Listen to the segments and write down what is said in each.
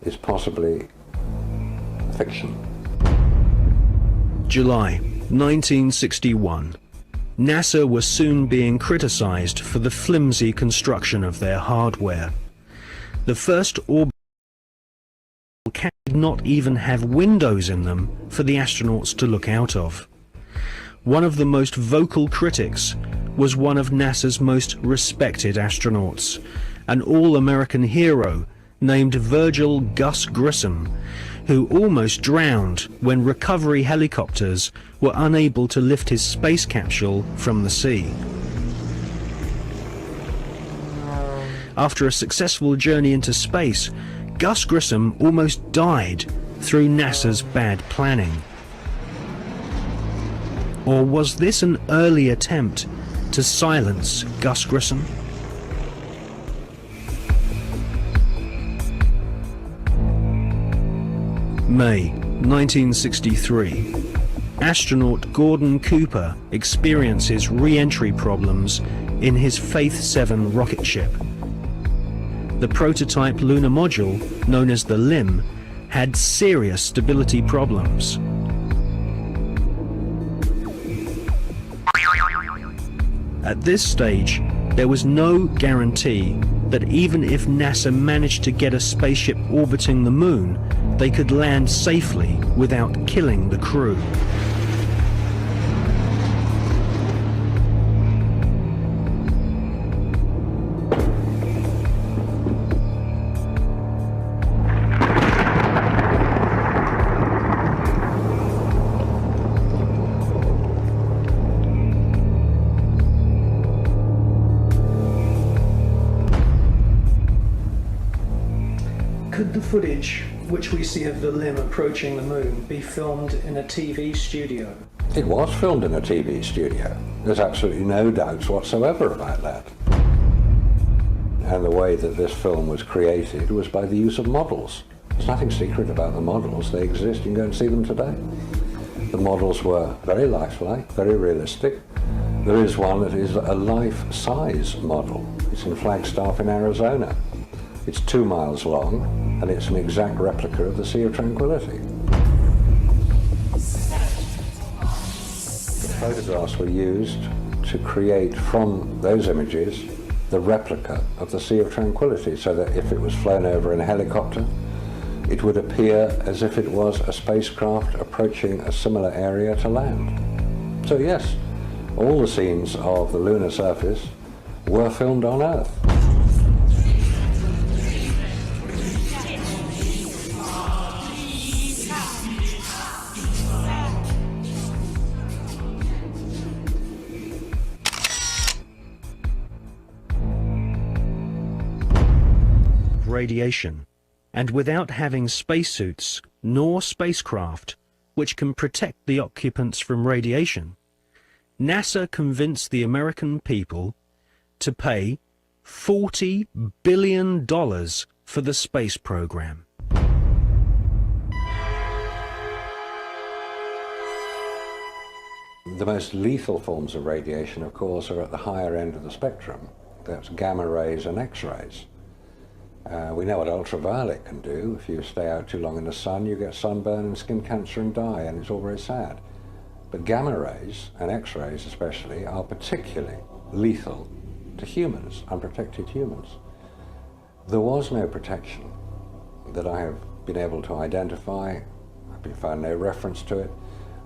is possibly fiction. July 1961. NASA was soon being criticized for the flimsy construction of their hardware. The first orbital did not even have windows in them for the astronauts to look out of. One of the most vocal critics was one of NASA's most respected astronauts, an all-American hero named Virgil Gus Grissom, who almost drowned when recovery helicopters were unable to lift his space capsule from the sea. After a successful journey into space, Gus Grissom almost died through NASA's bad planning. Or was this an early attempt to silence Gus Grissom? May 1963. Astronaut Gordon Cooper experiences re-entry problems in his Faith 7 rocket ship. The prototype lunar module, known as the LIM, had serious stability problems. At this stage, there was no guarantee that even if NASA managed to get a spaceship orbiting the moon, they could land safely without killing the crew. Could the footage which we see of the LIM approaching the moon be filmed in a TV studio? It was filmed in a TV studio. There's absolutely no doubts whatsoever about that. And the way that this film was created was by the use of models. There's nothing secret about the models. They exist. You can go and see them today. The models were very lifelike, very realistic. There is one that is a life-size model. It's in Flagstaff in Arizona. It's 2 miles long, and it's an exact replica of the Sea of Tranquility. The photographs were used to create from those images the replica of the Sea of Tranquility, so that if it was flown over in a helicopter, it would appear as if it was a spacecraft approaching a similar area to land. So yes, all the scenes of the lunar surface were filmed on Earth. Radiation, and without having spacesuits nor spacecraft which can protect the occupants from radiation, NASA convinced the American people to pay $40 billion for the space program. The most lethal forms of radiation, of course, are at the higher end of the spectrum. That's gamma rays and X-rays. We know what ultraviolet can do. If you stay out too long in the sun, you get sunburn and skin cancer and die, and it's all very sad. But gamma rays, and X-rays especially, are particularly lethal to humans, unprotected humans. There was no protection that I have been able to identify. I've found no reference to it.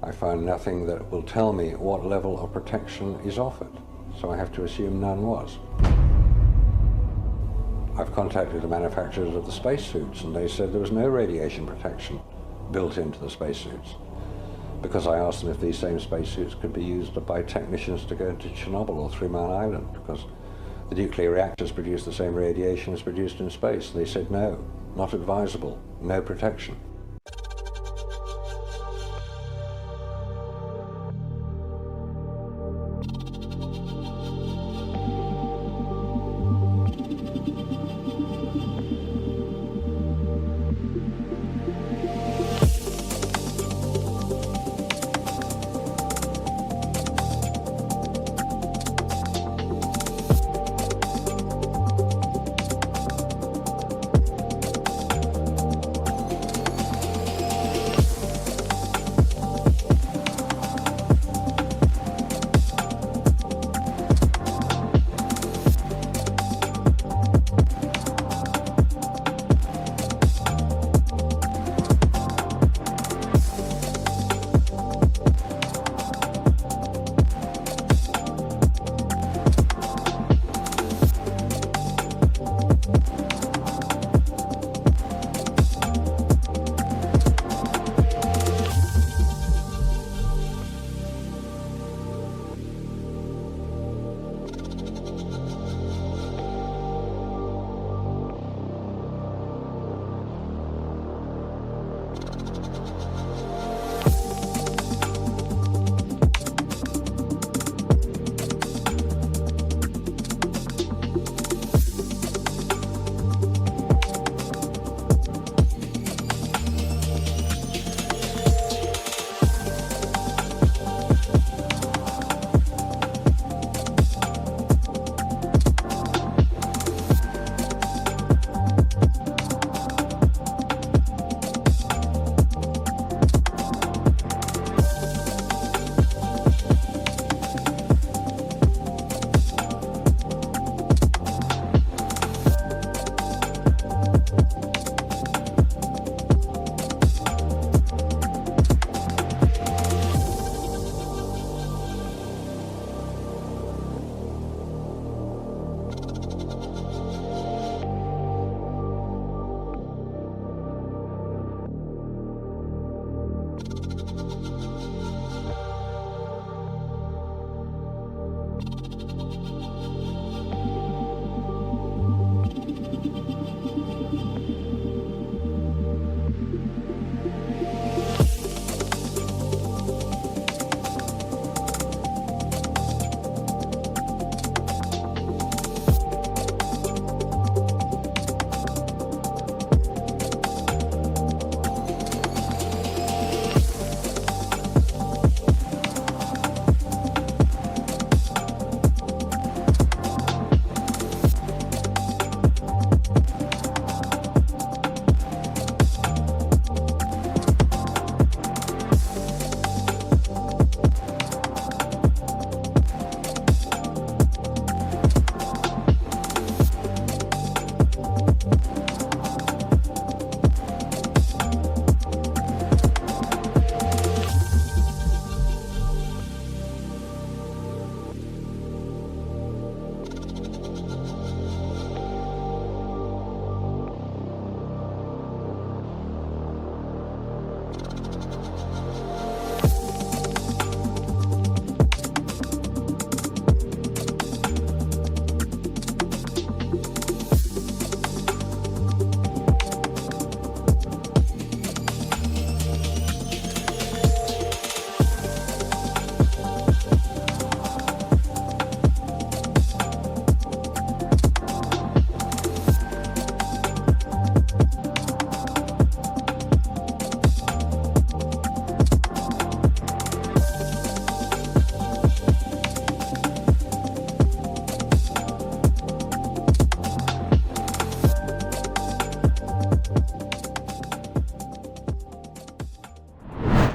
I found nothing that will tell me what level of protection is offered, so I have to assume none was. I've contacted the manufacturers of the spacesuits, and they said there was no radiation protection built into the spacesuits, because I asked them if these same spacesuits could be used by technicians to go into Chernobyl or 3 Mile Island, because the nuclear reactors produce the same radiation as produced in space. They said no, not advisable, no protection.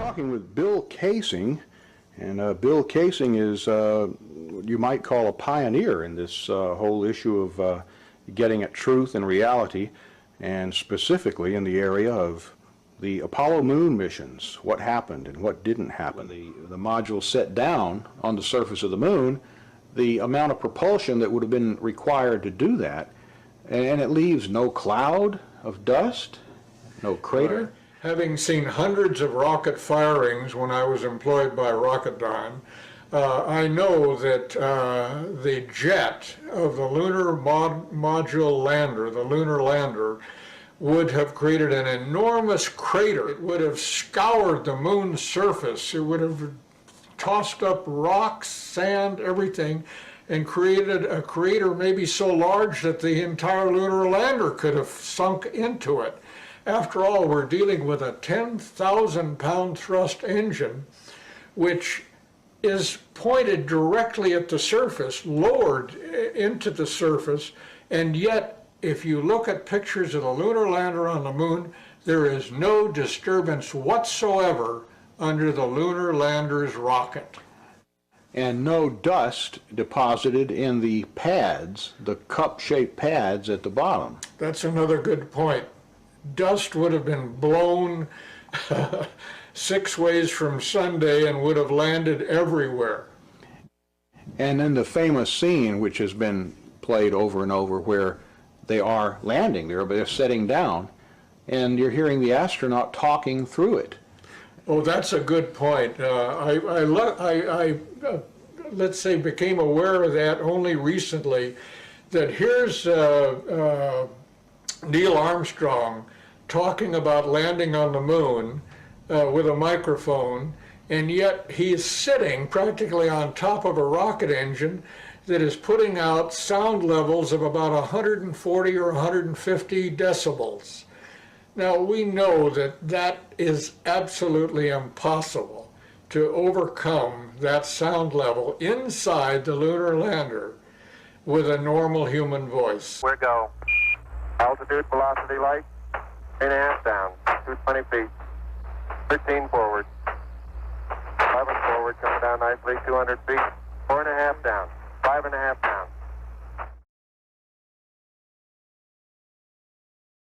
talking with Bill Casing, and Bill Casing is what you might call a pioneer in this whole issue of getting at truth and reality, and specifically in the area of the Apollo moon missions, what happened and what didn't happen. When the module set down on the surface of the moon, the amount of propulsion that would have been required to do that, and it leaves no cloud of dust, no crater. Right. Having seen hundreds of rocket firings when I was employed by Rocketdyne, I know that the jet of the lunar module lander, the lunar lander, would have created an enormous crater. It would have scoured the moon's surface. It would have tossed up rocks, sand, everything, and created a crater maybe so large that the entire lunar lander could have sunk into it. After all, we're dealing with a 10,000-pound thrust engine, which is pointed directly at the surface, lowered into the surface, and yet, if you look at pictures of the lunar lander on the moon, there is no disturbance whatsoever under the lunar lander's rocket. And no dust deposited in the pads, the cup-shaped pads at the bottom. That's another good point. Dust would have been blown 6 ways from Sunday and would have landed everywhere. And then the famous scene, which has been played over and over, where they are landing there, but they're setting down, and you're hearing the astronaut talking through it. Oh, that's a good point. I let's say, became aware of that only recently, that here's Neil Armstrong talking about landing on the moon with a microphone, and yet he's sitting practically on top of a rocket engine that is putting out sound levels of about 140 or 150 decibels. Now, we know that that is absolutely impossible to overcome that sound level inside the lunar lander with a normal human voice. Where go? Altitude, velocity, light, 8.5 down, 220 feet, 13 forward, 11 forward, coming down nicely, 200 feet, 4.5 down, 5.5 down.